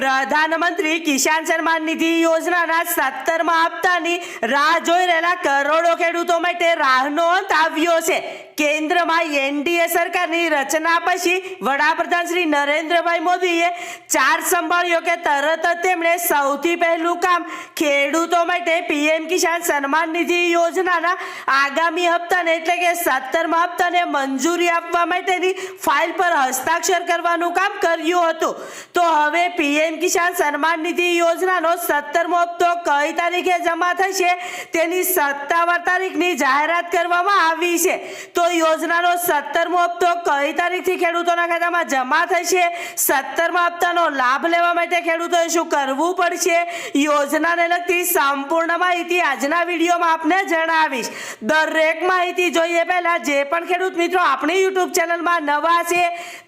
પ્રધાનમંત્રી કિસાન સન્માન નિધિ યોજનાના 17મા હપ્તાની રાહ જોઈ રહેલા કરોડો ખેડૂતો માટે રાહનો અંત આવ્યો છે। કેન્દ્રમાં એનડીએ સરકારની રચના પછી વડાપ્રધાન શ્રી નરેન્દ્રભાઈ મોદીએ ચાર્જ સંભાળ્યો કે તરત જ તેમણે સૌથી પહેલું કામ ખેડૂતો માટે પીએમ કિસાન સન્માન નિધિ યોજનાના આગામી હપ્તાને એટલે કે 17મા હપ્તાને મંજૂરી આપવા માટેની ફાઇલ પર હસ્તાક્ષર કરવાનું કામ કર્યું હતું। તો હવે પીએમ કિસાન સન્માન નિધિ યોજનાનો 17મો હપ્તો કઈ તારીખે જમા થશે તેની સત્તાવાર તારીખની જાહેરાત કરવામાં આવી છે। તો યોજનાનો 17મો હપ્તો કઈ તારીખથી ખેડૂતોના ખાતામાં જમા થશે, 17મા હપ્તાનો લાભ લેવા માટે ખેડૂતોએ શું કરવું પડશે, યોજનાને લગતી સંપૂર્ણ માહિતી આજના વિડીયોમાં આપને જણાવીશ। દરેક માહિતી જોઈએ પહેલા જે પણ ખેડૂત મિત્રો આપણી યુટ્યુબ ચેનલમાં નવા છે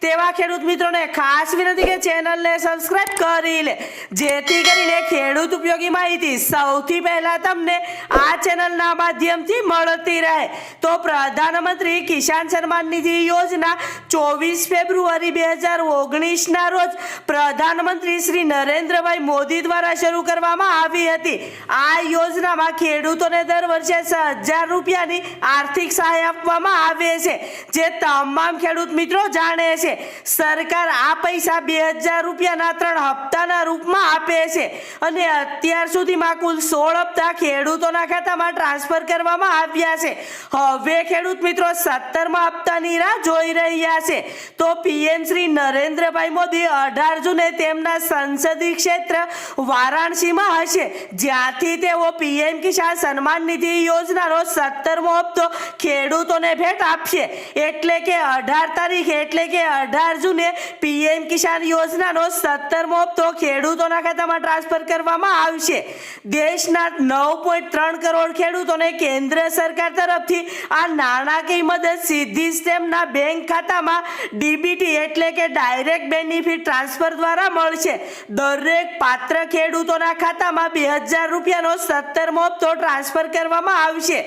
તેવા ખેડૂત મિત્રોને ખાસ વિનંતી કે ચેનલને સબસ્ક્રાઇબ કરી લે, જેથી કરીને ખેડૂત ઉપયોગી માહિતી સૌથી પહેલા તમને આ ચેનલના માધ્યમથી મળતી રહે। તો પ્રધાનમંત્રી કિસાન સન્માન નિધિ યોજના 24 ફેબ્રુઆરી 2019ના રોજ પ્રધાનમંત્રી શ્રી નરેન્દ્રભાઈ મોદી દ્વારા શરૂ કરવામાં આવી હતી। આ યોજનામાં ખેડૂતોને દર વર્ષે 6,000 રૂપિયાની આર્થિક સહાય આપવામાં આવે છે, જે તમામ ખેડૂત મિત્રો જાણે છે। સરકાર આ પૈસા 2,000 રૂપિયાના 3 હપ્તાના રૂપમાં આપે છે અને અત્યાર સુધીમાં કુલ 16 હપ્તા ખેડૂતોના ખાતામાં ટ્રાન્સફર કરવામાં આવ્યા છે। હવે ખેડૂત મિત્રો 17મા હપ્તાની રાહ જોઈ રહ્યા છે। તો પીએમ શ્રી નરેન્દ્રભાઈ મોદી 18 જૂને તેમના સંસદીય ક્ષેત્ર વારાણસીમાં હશે, જ્યાંથી તેઓ પીએમ કિસાન સન્માન નિધિ યોજનાનો 17મો હપ્તો ખેડૂતોને ભેટ આપશે। એટલે કે 18 તારીખે એટલે કે 18 જૂને પીએમ કિસાન યોજનાનો 17મો હપ્તો ખેડૂતોના ખાતામાં ટ્રાન્સફર કરવામાં આવશે। દેશના 9.3 કરોડ ખેડૂતોને કેન્દ્ર સરકાર તરફથી આ નાણાકીય મદદ સીધી જ તેમના બેંક ખાતામાં ડીબીટી એટલે કે ડાયરેક્ટ બેનિફિટ ટ્રાન્સફર દ્વારા મળશે। દરેક પાત્ર ખેડૂતોના ખાતામાં 2,000 રૂપિયાનો 17મો હપ્તો ટ્રાન્સફર કરવામાં આવશે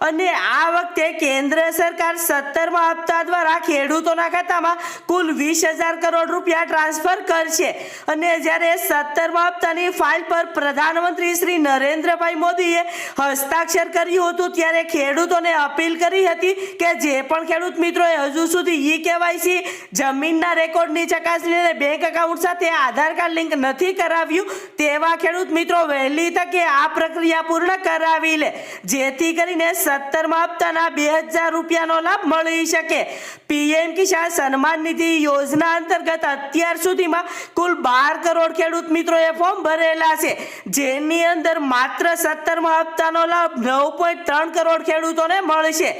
અને આ વખતે કેન્દ્ર સરકાર 17મા હપ્તા દ્વારા ખેડૂતોના ખાતામાં કુલ 20,000 કરોડ રૂપિયા ટ્રાન્સફર કરશે। અને જ્યારે 17મા હપ્તાની ફાઇલ પર પ્રધાનમંત્રી શ્રી નરેન્દ્રભાઈ મોદીએ હસ્તાક્ષર કર્યું હતું ત્યારે ખેડૂતોને અપીલ કરી હતી કે જે પણ ખેડૂત મિત્રોએ હજુ સુધી ઈ-કેવાયસી જમીનના રેકોર્ડની ચકાસણી અને બેંક એકાઉન્ટ સાથે આધાર કાર્ડ લિંક નથી કરાવ્યું તેવા ખેડૂત મિત્રો વહેલી તકે આ પ્રક્રિયા પૂર્ણ કરાવી લે, જેથી કરીને 17મા હપ્તાના 2,000 રૂપિયાનો લાભ મળી શકે। પીએમ કિસાન સન્માન નિધિ યોજના અંતર્ગત અત્યાર સુધીમાં કુલ 12 કરોડ ખેડૂત મિત્રોએ ફોર્મ ભરેલા છે, જેની અંદર માત્ર 17મા હપ્તાનો લાભ 9.3 કરોડ ખેડૂતોને મળશે।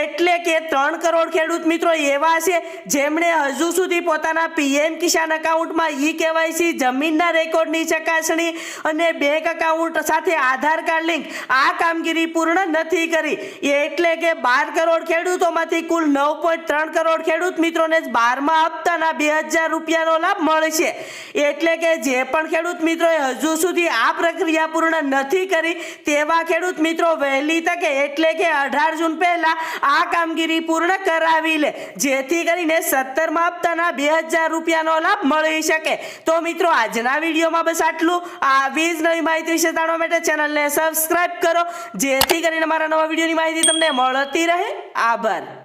એટલે કે 3 કરોડ ખેડૂત મિત્રો એવા છે જેમણે હજુ સુધી પોતાના પીએમ કિસાન એકાઉન્ટમાં ઈ-કેવાયસી જમીનના રેકોર્ડની ચકાસણી અને બેંક એકાઉન્ટ સાથે આધાર કાર્ડ લિંક આ કામગીરી પૂર્ણ નથી કરી। એટલે કે 12 કરોડ ખેડૂતોમાંથી કુલ 9.3 કરોડ ખેડૂત મિત્રોને 12મા હપ્તાના 2,000 રૂપિયાનો લાભ મળશે। એટલે કે જે પણ ખેડૂત મિત્રોએ હજુ સુધી આ પ્રક્રિયા પૂર્ણ નથી કરી તેવા ખેડૂત મિત્રો વહેલી તકે એટલે કે 18 જૂન પહેલા આ કામગીરી પૂર્ણ કરાવી લે, જેથી કરીને 17મા હપ્તાના 2,000 રૂપિયાનો લાભ મળી શકે। તો મિત્રો આજના વિડીયોમાં બસ આટલું। આવી જ નવી માહિતી વિશે જાણવા માટે ચેનલને સબસ્ક્રાઇબ કરો, જેથી કરીને મારા નવા વિડીયોની માહિતી તમને મળતી રહે। આભાર।